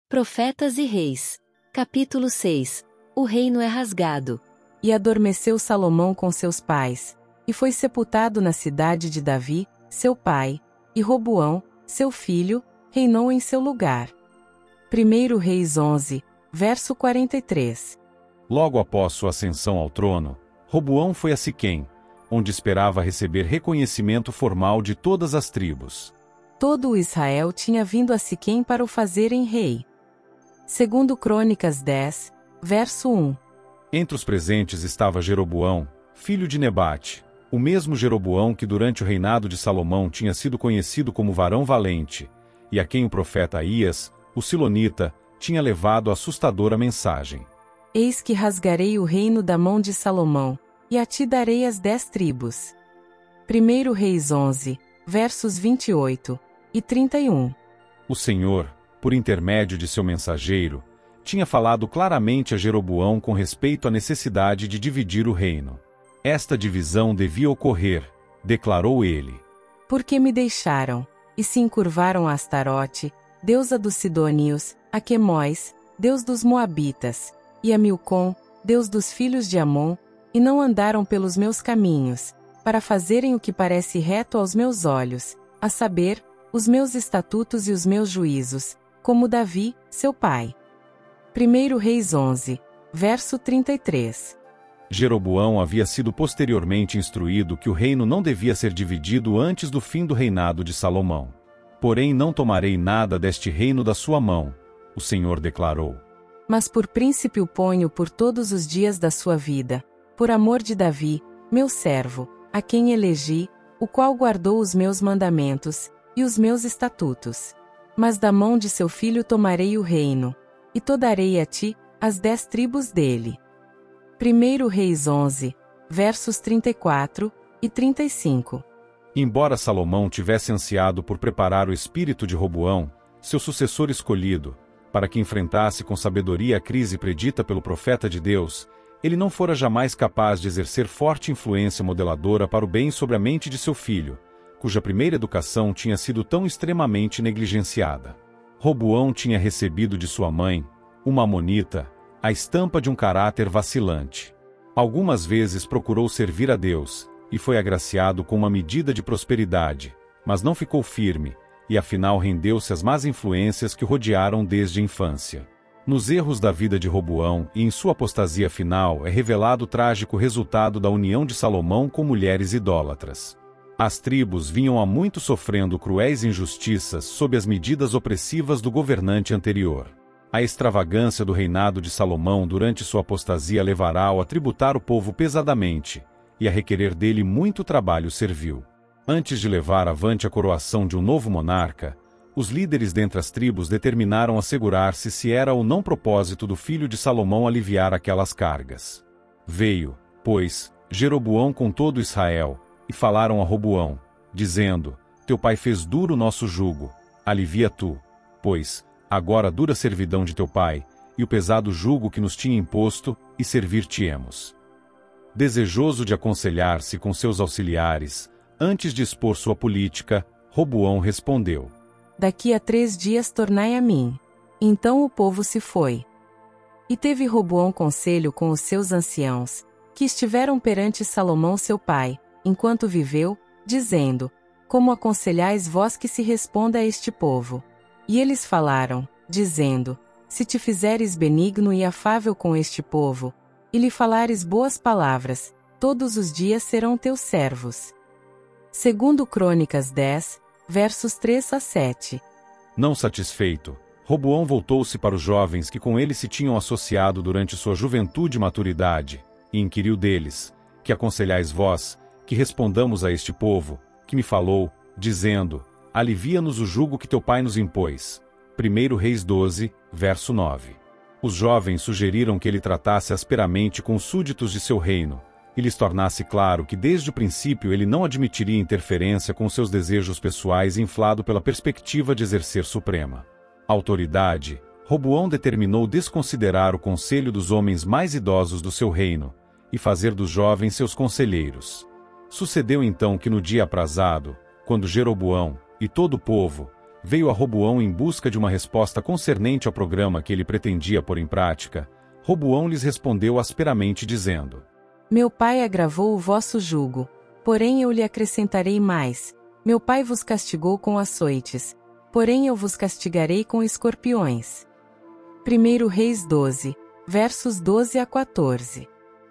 Profetas e Reis. Capítulo 6. O reino é rasgado. E adormeceu Salomão com seus pais, e foi sepultado na cidade de Davi, seu pai, e Roboão, seu filho, reinou em seu lugar. 1 Reis 11, verso 43. Logo após sua ascensão ao trono, Roboão foi a Siquém, onde esperava receber reconhecimento formal de todas as tribos. Todo o Israel tinha vindo a Siquém para o fazerem rei. 2 Crônicas 10, verso 1. Entre os presentes estava Jeroboão, filho de Nebate, o mesmo Jeroboão que durante o reinado de Salomão tinha sido conhecido como varão valente, e a quem o profeta Aías, o Silonita, tinha levado a assustadora mensagem. Eis que rasgarei o reino da mão de Salomão, e a ti darei as 10 tribos. 1 Reis 11, versos 28 e 31. O Senhor, por intermédio de seu mensageiro, tinha falado claramente a Jeroboão com respeito à necessidade de dividir o reino. Esta divisão devia ocorrer, declarou ele. Porque me deixaram, e se encurvaram a Astarote, deusa dos Sidônios, a Quemóis, deus dos Moabitas, e a Milcom, deus dos filhos de Amon, e não andaram pelos meus caminhos, para fazerem o que parece reto aos meus olhos, a saber, os meus estatutos e os meus juízos, como Davi, seu pai. 1 Reis 11, verso 33. Jeroboão havia sido posteriormente instruído que o reino não devia ser dividido antes do fim do reinado de Salomão. Porém não tomarei nada deste reino da sua mão, o Senhor declarou. Mas por príncipe o ponho por todos os dias da sua vida, por amor de Davi, meu servo, a quem elegi, o qual guardou os meus mandamentos, e os meus estatutos. Mas da mão de seu filho tomarei o reino, e to darei a ti, as 10 tribos dele. 1 Reis 11, versos 34 e 35. Embora Salomão tivesse ansiado por preparar o espírito de Roboão, seu sucessor escolhido, para que enfrentasse com sabedoria a crise predita pelo profeta de Deus, ele não fora jamais capaz de exercer forte influência modeladora para o bem sobre a mente de seu filho, cuja primeira educação tinha sido tão extremamente negligenciada. Roboão tinha recebido de sua mãe, uma amonita, a estampa de um caráter vacilante. Algumas vezes procurou servir a Deus, e foi agraciado com uma medida de prosperidade, mas não ficou firme, e afinal rendeu-se às más influências que o rodearam desde a infância. Nos erros da vida de Roboão e em sua apostasia final é revelado o trágico resultado da união de Salomão com mulheres idólatras. As tribos vinham há muito sofrendo cruéis injustiças sob as medidas opressivas do governante anterior. A extravagância do reinado de Salomão durante sua apostasia levará-o a tributar o povo pesadamente, e a requerer dele muito trabalho servil. Antes de levar avante a coroação de um novo monarca, os líderes dentre as tribos determinaram assegurar-se se era ou não propósito do filho de Salomão aliviar aquelas cargas. Veio, pois, Jeroboão com todo Israel, e falaram a Roboão, dizendo: Teu pai fez duro o nosso jugo, alivia tu, pois, agora a dura servidão de teu pai, e o pesado jugo que nos tinha imposto, e servir-te-emos. Desejoso de aconselhar-se com seus auxiliares, antes de expor sua política, Roboão respondeu: Daqui a 3 dias tornai a mim. Então o povo se foi. E teve Roboão conselho com os seus anciãos, que estiveram perante Salomão seu pai, enquanto viveu, dizendo: Como aconselhais vós que se responda a este povo? E eles falaram, dizendo: Se te fizeres benigno e afável com este povo, e lhe falares boas palavras, todos os dias serão teus servos. 2 Crônicas 10, versos 3 a 7. Não satisfeito, Roboão voltou-se para os jovens que com ele se tinham associado durante sua juventude e maturidade, e inquiriu deles: Que aconselhais vós, que respondamos a este povo, que me falou, dizendo: Alivia-nos o jugo que teu pai nos impôs. 1 Reis 12, verso 9. Os jovens sugeriram que ele tratasse asperamente com os súditos de seu reino, e lhes tornasse claro que desde o princípio ele não admitiria interferência com seus desejos pessoais inflado pela perspectiva de exercer suprema autoridade. Roboão determinou desconsiderar o conselho dos homens mais idosos do seu reino, e fazer dos jovens seus conselheiros. Sucedeu então que no dia aprazado, quando Jeroboão e todo o povo veio a Roboão em busca de uma resposta concernente ao programa que ele pretendia pôr em prática. Roboão lhes respondeu asperamente dizendo: Meu pai agravou o vosso jugo, porém eu lhe acrescentarei mais. Meu pai vos castigou com açoites, porém eu vos castigarei com escorpiões. 1 Reis 12, versos 12 a 14.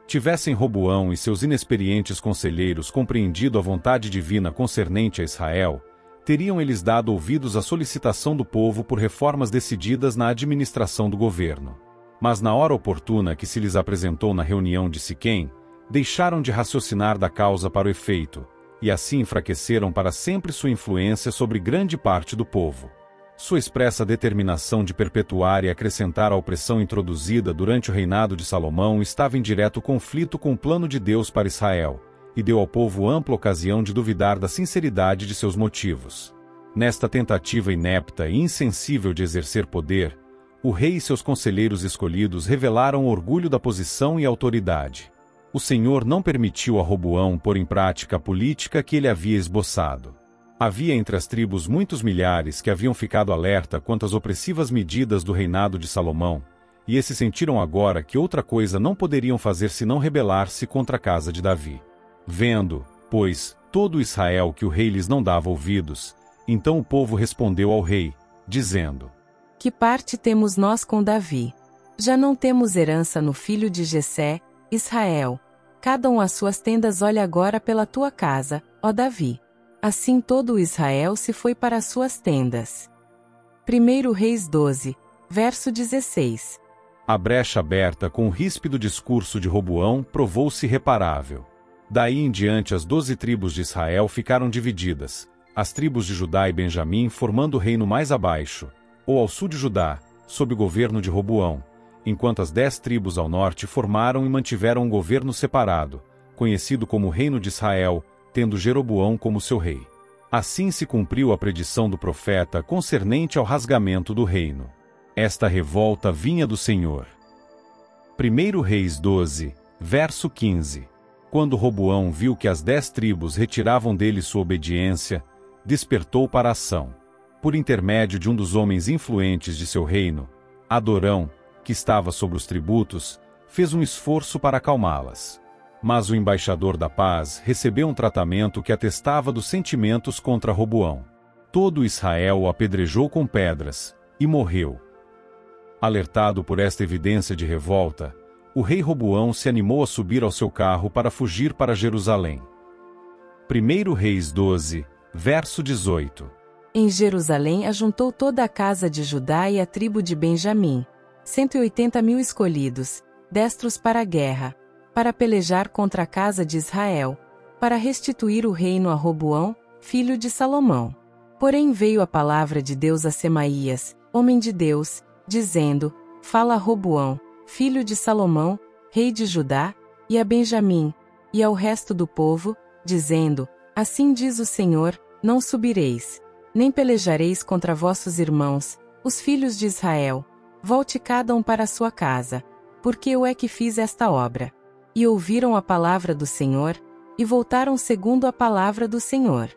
Tivessem Roboão e seus inexperientes conselheiros compreendido a vontade divina concernente a Israel, teriam eles dado ouvidos à solicitação do povo por reformas decididas na administração do governo. Mas na hora oportuna que se lhes apresentou na reunião de Siquém, deixaram de raciocinar da causa para o efeito, e assim enfraqueceram para sempre sua influência sobre grande parte do povo. Sua expressa determinação de perpetuar e acrescentar a opressão introduzida durante o reinado de Salomão estava em direto conflito com o plano de Deus para Israel, e deu ao povo ampla ocasião de duvidar da sinceridade de seus motivos. Nesta tentativa inepta e insensível de exercer poder, o rei e seus conselheiros escolhidos revelaram o orgulho da posição e autoridade. O Senhor não permitiu a Roboão pôr em prática a política que ele havia esboçado. Havia entre as tribos muitos milhares que haviam ficado alerta quanto às opressivas medidas do reinado de Salomão, e esses sentiram agora que outra coisa não poderiam fazer senão rebelar-se contra a casa de Davi. Vendo, pois, todo Israel que o rei lhes não dava ouvidos, então o povo respondeu ao rei, dizendo: Que parte temos nós com Davi? Já não temos herança no filho de Jessé, Israel. Cada um às suas tendas olha agora pela tua casa, ó Davi. Assim todo o Israel se foi para as suas tendas. 1 Reis 12, verso 16. A brecha aberta com o ríspido discurso de Roboão provou-se irreparável. Daí em diante as 12 tribos de Israel ficaram divididas, as tribos de Judá e Benjamim formando o reino mais abaixo, ou ao sul de Judá, sob o governo de Roboão, enquanto as 10 tribos ao norte formaram e mantiveram um governo separado, conhecido como Reino de Israel, tendo Jeroboão como seu rei. Assim se cumpriu a predição do profeta concernente ao rasgamento do reino. Esta revolta vinha do Senhor. 1 Reis 12, verso 15. Quando Roboão viu que as 10 tribos retiravam dele sua obediência, despertou para a ação. Por intermédio de um dos homens influentes de seu reino, Adorão, que estava sobre os tributos, fez um esforço para acalmá-las. Mas o embaixador da paz recebeu um tratamento que atestava dos sentimentos contra Roboão. Todo Israel o apedrejou com pedras, e morreu. Alertado por esta evidência de revolta, o rei Roboão se animou a subir ao seu carro para fugir para Jerusalém. 1 Reis 12, verso 18. Em Jerusalém ajuntou toda a casa de Judá e a tribo de Benjamim, 180.000 escolhidos, destros para a guerra, para pelejar contra a casa de Israel, para restituir o reino a Roboão, filho de Salomão. Porém veio a palavra de Deus a Semaías, homem de Deus, dizendo: Fala a Roboão, filho de Salomão, rei de Judá, e a Benjamim, e ao resto do povo, dizendo: Assim diz o Senhor, não subireis, nem pelejareis contra vossos irmãos, os filhos de Israel. Volte cada um para a sua casa, porque eu é que fiz esta obra. E ouviram a palavra do Senhor, e voltaram segundo a palavra do Senhor.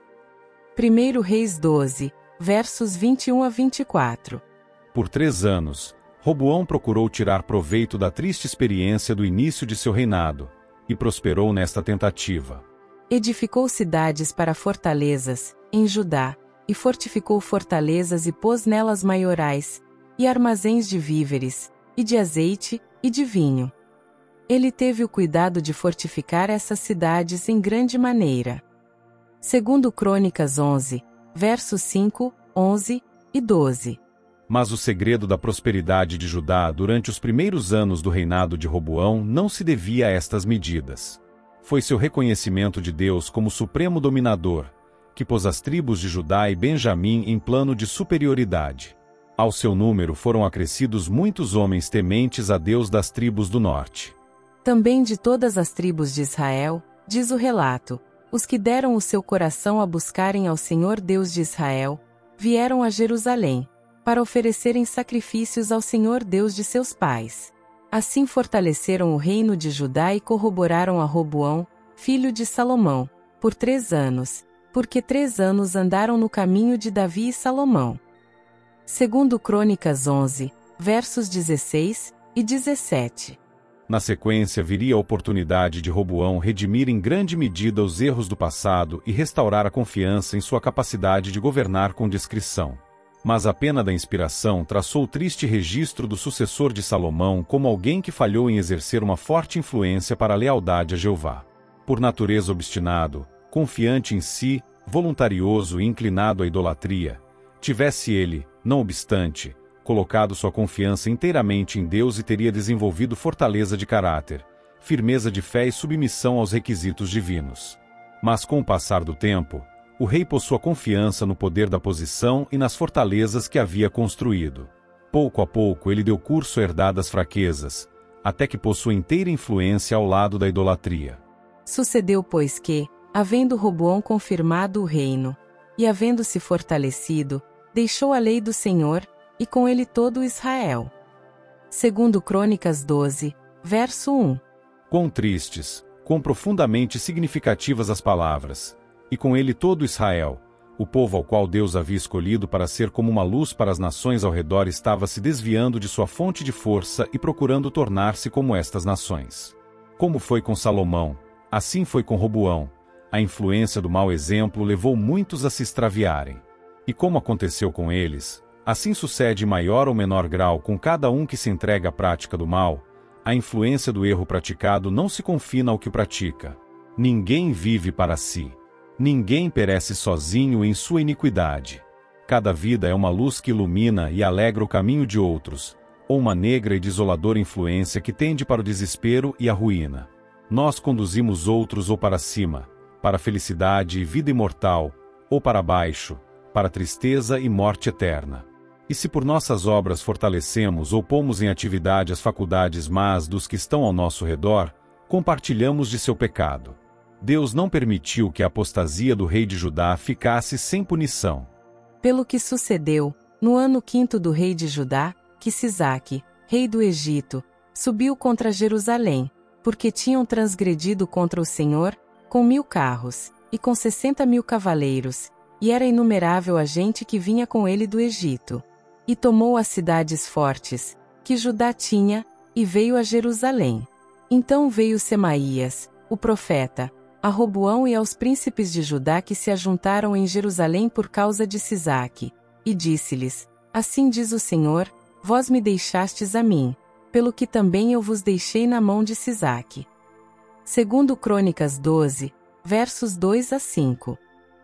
1 Reis 12, versos 21 a 24. Por 3 anos, Roboão procurou tirar proveito da triste experiência do início de seu reinado, e prosperou nesta tentativa. Edificou cidades para fortalezas, em Judá, e fortificou fortalezas e pôs nelas maiorais, e armazéns de víveres, e de azeite, e de vinho. Ele teve o cuidado de fortificar essas cidades em grande maneira. Segundo Crônicas 11, versos 5, 11 e 12. Mas o segredo da prosperidade de Judá durante os primeiros anos do reinado de Roboão não se devia a estas medidas. Foi seu reconhecimento de Deus como supremo dominador, que pôs as tribos de Judá e Benjamim em plano de superioridade. Ao seu número foram acrescidos muitos homens tementes a Deus das tribos do norte. Também de todas as tribos de Israel, diz o relato, os que deram o seu coração a buscarem ao Senhor Deus de Israel, vieram a Jerusalém, para oferecerem sacrifícios ao Senhor Deus de seus pais. Assim fortaleceram o reino de Judá e corroboraram a Roboão, filho de Salomão, por 3 anos, porque 3 anos andaram no caminho de Davi e Salomão. Segundo Crônicas 11, versos 16 e 17. Na sequência viria a oportunidade de Roboão redimir em grande medida os erros do passado e restaurar a confiança em sua capacidade de governar com discrição. Mas a pena da inspiração traçou o triste registro do sucessor de Salomão como alguém que falhou em exercer uma forte influência para a lealdade a Jeová. Por natureza obstinado, confiante em si, voluntarioso e inclinado à idolatria, tivesse ele, não obstante, colocado sua confiança inteiramente em Deus e teria desenvolvido fortaleza de caráter, firmeza de fé e submissão aos requisitos divinos. Mas com o passar do tempo, o rei pôs sua confiança no poder da posição e nas fortalezas que havia construído. Pouco a pouco ele deu curso a herdadas fraquezas, até que pôs sua inteira influência ao lado da idolatria. Sucedeu, pois, que, havendo Roboão confirmado o reino, e havendo-se fortalecido, deixou a lei do Senhor, e com ele todo Israel. Segundo Crônicas 12, verso 1. Quão tristes, quão profundamente significativas as palavras, e com ele todo Israel, o povo ao qual Deus havia escolhido para ser como uma luz para as nações ao redor estava se desviando de sua fonte de força e procurando tornar-se como estas nações. Como foi com Salomão, assim foi com Roboão. A influência do mau exemplo levou muitos a se extraviarem. E como aconteceu com eles, assim sucede em maior ou menor grau com cada um que se entrega à prática do mal. A influência do erro praticado não se confina ao que o pratica. Ninguém vive para si. Ninguém perece sozinho em sua iniquidade. Cada vida é uma luz que ilumina e alegra o caminho de outros, ou uma negra e desoladora influência que tende para o desespero e a ruína. Nós conduzimos outros ou para cima, para a felicidade e vida imortal, ou para baixo, para tristeza e morte eterna. E se por nossas obras fortalecemos ou pomos em atividade as faculdades más dos que estão ao nosso redor, compartilhamos de seu pecado. Deus não permitiu que a apostasia do rei de Judá ficasse sem punição. Pelo que sucedeu, no ano 5º do rei de Judá, que Sisaque, rei do Egito, subiu contra Jerusalém, porque tinham transgredido contra o Senhor, com 1000 carros, e com 60.000 cavaleiros, e era inumerável a gente que vinha com ele do Egito. E tomou as cidades fortes, que Judá tinha, e veio a Jerusalém. Então veio Semaías, o profeta, a Roboão e aos príncipes de Judá que se ajuntaram em Jerusalém por causa de Sisaque, e disse-lhes: Assim diz o Senhor, vós me deixastes a mim, pelo que também eu vos deixei na mão de Sisaque. Segundo Crônicas 12, versos 2 a 5.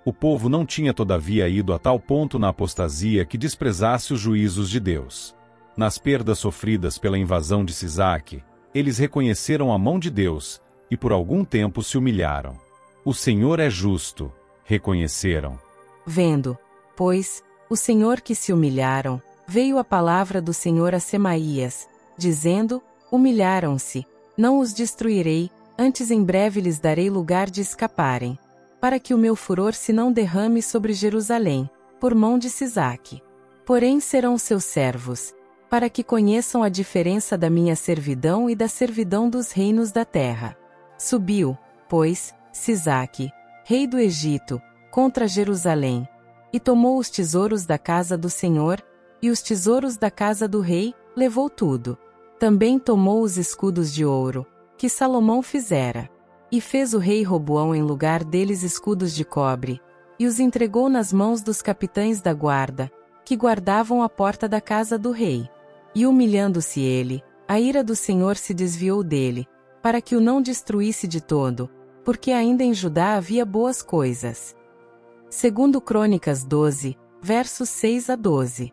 O povo não tinha todavia ido a tal ponto na apostasia que desprezasse os juízos de Deus. Nas perdas sofridas pela invasão de Sisaque, eles reconheceram a mão de Deus, e por algum tempo se humilharam. O Senhor é justo, reconheceram. Vendo, pois, o Senhor que se humilharam, veio a palavra do Senhor a Semaías, dizendo: Humilharam-se, não os destruirei, antes em breve lhes darei lugar de escaparem, para que o meu furor se não derrame sobre Jerusalém, por mão de Sisaque. Porém serão seus servos, para que conheçam a diferença da minha servidão e da servidão dos reinos da terra. Subiu, pois, Sisaque, rei do Egito, contra Jerusalém, e tomou os tesouros da casa do Senhor, e os tesouros da casa do rei, levou tudo. Também tomou os escudos de ouro, que Salomão fizera. E fez o rei Roboão em lugar deles escudos de cobre, e os entregou nas mãos dos capitães da guarda, que guardavam a porta da casa do rei. E humilhando-se ele, a ira do Senhor se desviou dele, para que o não destruísse de todo, porque ainda em Judá havia boas coisas. Segundo Crônicas 12, versos 6 a 12.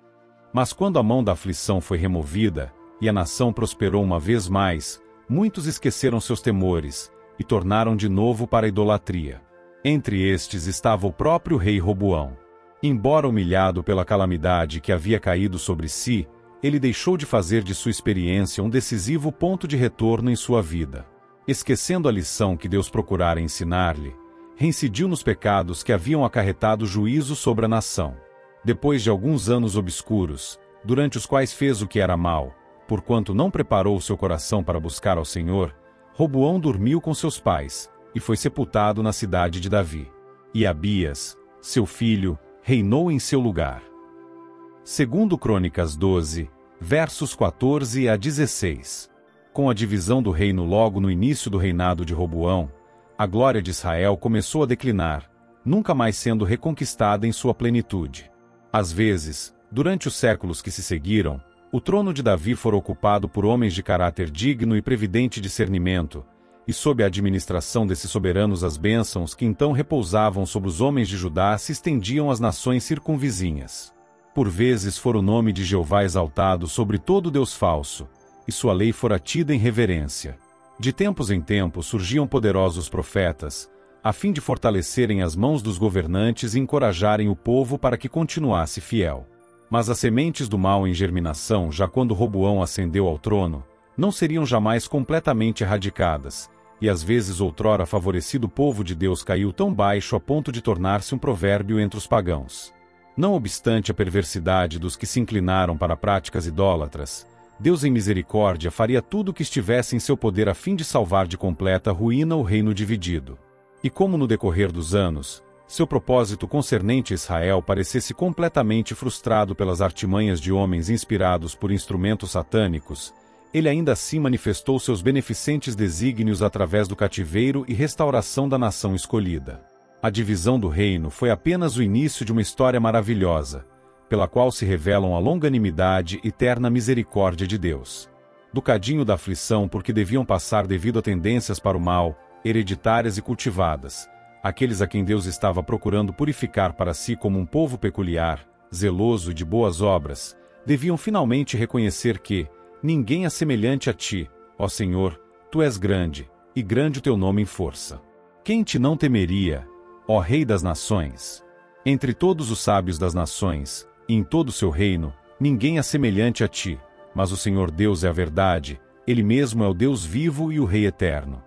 Mas quando a mão da aflição foi removida, e a nação prosperou uma vez mais, muitos esqueceram seus temores, e tornaram de novo para a idolatria. Entre estes estava o próprio rei Roboão. Embora humilhado pela calamidade que havia caído sobre si, ele deixou de fazer de sua experiência um decisivo ponto de retorno em sua vida. Esquecendo a lição que Deus procurara ensinar-lhe, reincidiu nos pecados que haviam acarretado juízo sobre a nação. Depois de alguns anos obscuros, durante os quais fez o que era mal, porquanto não preparou seu coração para buscar ao Senhor, Roboão dormiu com seus pais, e foi sepultado na cidade de Davi. E Abias, seu filho, reinou em seu lugar. Segundo Crônicas 12, versos 14 a 16. Com a divisão do reino logo no início do reinado de Roboão, a glória de Israel começou a declinar, nunca mais sendo reconquistada em sua plenitude. Às vezes, durante os séculos que se seguiram, o trono de Davi fora ocupado por homens de caráter digno e previdente discernimento, e sob a administração desses soberanos as bênçãos que então repousavam sobre os homens de Judá se estendiam às nações circunvizinhas. Por vezes fora o nome de Jeová exaltado sobre todo Deus falso, e sua lei fora tida em reverência. De tempos em tempos surgiam poderosos profetas, a fim de fortalecerem as mãos dos governantes e encorajarem o povo para que continuasse fiel. Mas as sementes do mal em germinação, já quando Roboão ascendeu ao trono, não seriam jamais completamente erradicadas, e às vezes outrora favorecido povo de Deus caiu tão baixo a ponto de tornar-se um provérbio entre os pagãos. Não obstante a perversidade dos que se inclinaram para práticas idólatras, Deus em misericórdia faria tudo o que estivesse em seu poder a fim de salvar de completa ruína o reino dividido. E como no decorrer dos anos, seu propósito concernente a Israel parecesse completamente frustrado pelas artimanhas de homens inspirados por instrumentos satânicos, ele ainda assim manifestou seus beneficentes desígnios através do cativeiro e restauração da nação escolhida. A divisão do reino foi apenas o início de uma história maravilhosa, pela qual se revelam a longanimidade e terna misericórdia de Deus. Do cadinho da aflição por que deviam passar devido a tendências para o mal, hereditárias e cultivadas, aqueles a quem Deus estava procurando purificar para si como um povo peculiar, zeloso e de boas obras, deviam finalmente reconhecer que ninguém é semelhante a ti, ó Senhor, tu és grande, e grande o teu nome em força. Quem te não temeria, ó Rei das nações? Entre todos os sábios das nações, e em todo o seu reino, ninguém é semelhante a ti, mas o Senhor Deus é a verdade, Ele mesmo é o Deus vivo e o Rei eterno.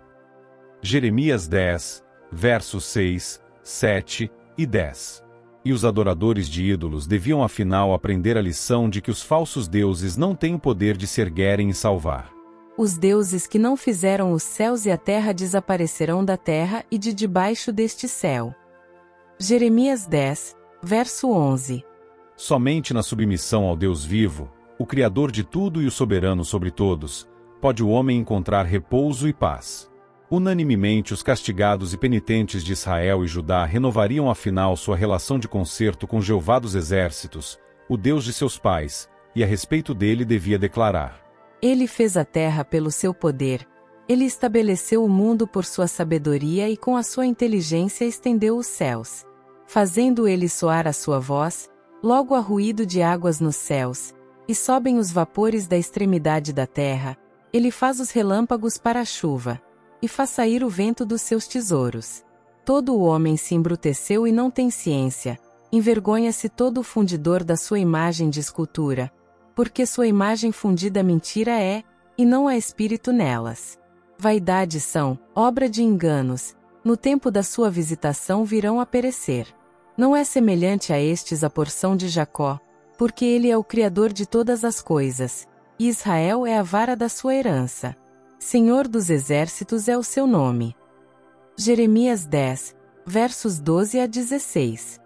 Jeremias 10, versos 6, 7 e 10. E os adoradores de ídolos deviam afinal aprender a lição de que os falsos deuses não têm o poder de se erguerem e salvar. Os deuses que não fizeram os céus e a terra desaparecerão da terra e de debaixo deste céu. Jeremias 10, verso 11. Somente na submissão ao Deus vivo, o Criador de tudo e o soberano sobre todos, pode o homem encontrar repouso e paz. Unanimemente os castigados e penitentes de Israel e Judá renovariam afinal sua relação de concerto com Jeová dos exércitos, o Deus de seus pais, e a respeito dele devia declarar: Ele fez a terra pelo seu poder, ele estabeleceu o mundo por sua sabedoria e com a sua inteligência estendeu os céus. Fazendo ele soar a sua voz, logo há ruído de águas nos céus, e sobem os vapores da extremidade da terra, ele faz os relâmpagos para a chuva, e faz sair o vento dos seus tesouros. Todo o homem se embruteceu e não tem ciência, envergonha-se todo o fundidor da sua imagem de escultura, porque sua imagem fundida mentira é, e não há espírito nelas. Vaidades são, obra de enganos, no tempo da sua visitação virão a perecer. Não é semelhante a estes a porção de Jacó, porque ele é o Criador de todas as coisas, e Israel é a vara da sua herança. Senhor dos exércitos é o seu nome. Jeremias 10, versos 12 a 16.